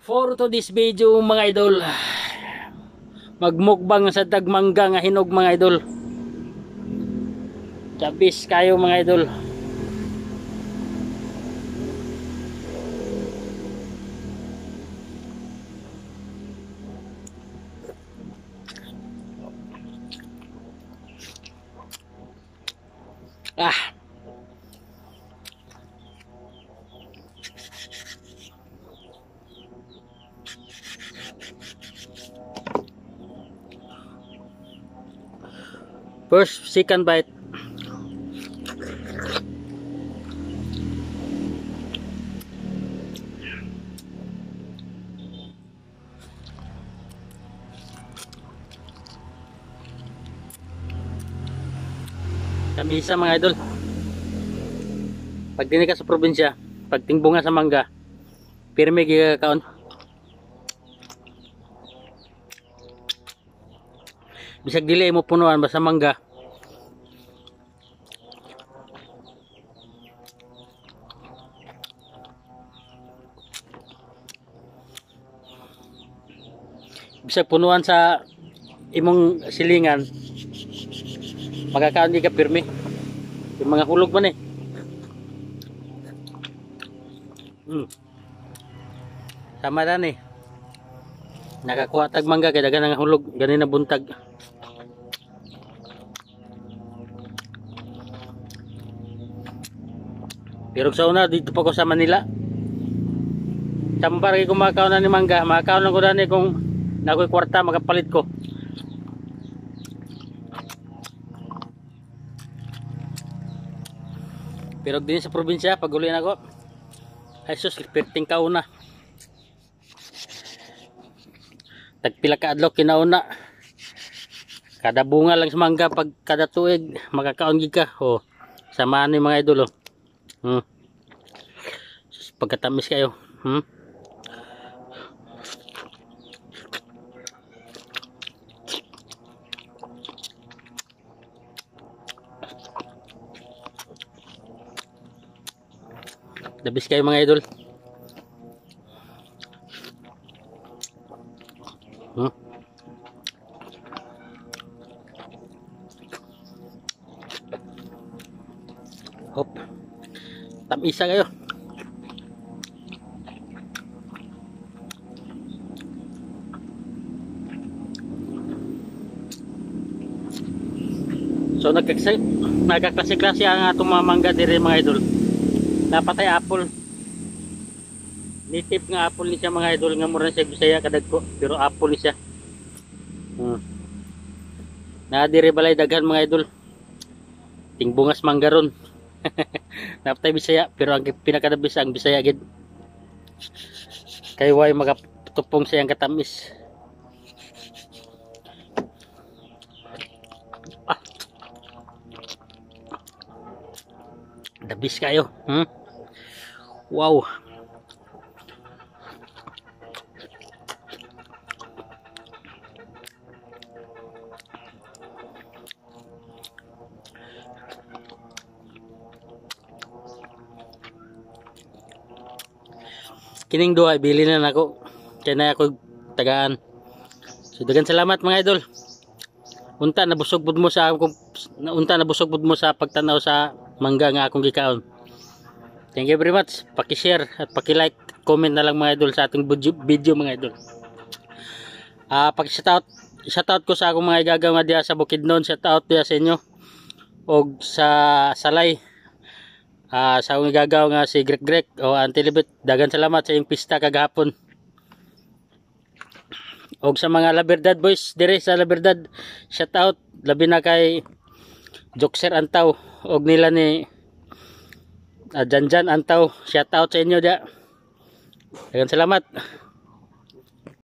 For to this video mga idol, magmukbang sa dagmangga nga hinog mga idol. Chabis kayo mga idol. First, second bite. Kamisa mga idol. Pag dinig ka sa probinsya, pag tingbunga sa mangga, pirmi gigakaon. Bisag dili mo punuan basta mangga. Bisag punuan sa imong silingan, magkakaon di ka pirmi. Yung mga hulog man eh. Sama ran eh. Nakakuha tag mangga kay dagan nga hulog, ganin na buntag. Pero sa una dito pa ko sa Manila. Sambar kay kumakaon na ni mangga, makakaon lang ko dani kung nakoy kwarta makapalit ko. Pero din sa probinsya pag uli na ko. Ay sus, perting kauna. Tagpila ka adlaw kinauna. Kada bunga lang sa mangga pag kada tuig makakaon gid ka. Oh, samaan ni mga idol oh. Pagkatamis kayo. Dabis kayo mga idol. Hop. Tamisa kayo. So nagkaklase-klase ang atong mga mangga diri mga idol. Napatay apple. Native nga apple ni siya mga idol, nga mura siya Bisaya kadagko, pero apple ni siya. Na diri balay daghan mga idol. Tingbungas mangga ron. Napatay Bisaya, pero ang pinakadabis ang Bisaya gid. Kay way magatupong siyang katamis. Dabis kayo. Wow. Kining duha bili na nako. Kaya na ako tagaan. So dagan salamat mga idol. Unta nabusog pud mo sa pagtanaw sa mangga nga akong gikaon. Thank you very much. Paki-share at paki-like, comment na lang mga idol sa ating video mga idol. Paki-shoutout ko sa akong mga igagaw nga diha sa Bukidnon, shoutout diha sa inyo. Og sa Salay. Sa akong igagaw nga si Greg o Auntie Libet, dagan salamat sa iyong pista kagahapon. Og sa mga Laberdad boys dire sa Laberdad, shoutout labi na kay Joxer Antaw og nila ni Janjan Antaw, shout out sa inyo dia. Dagan salamat.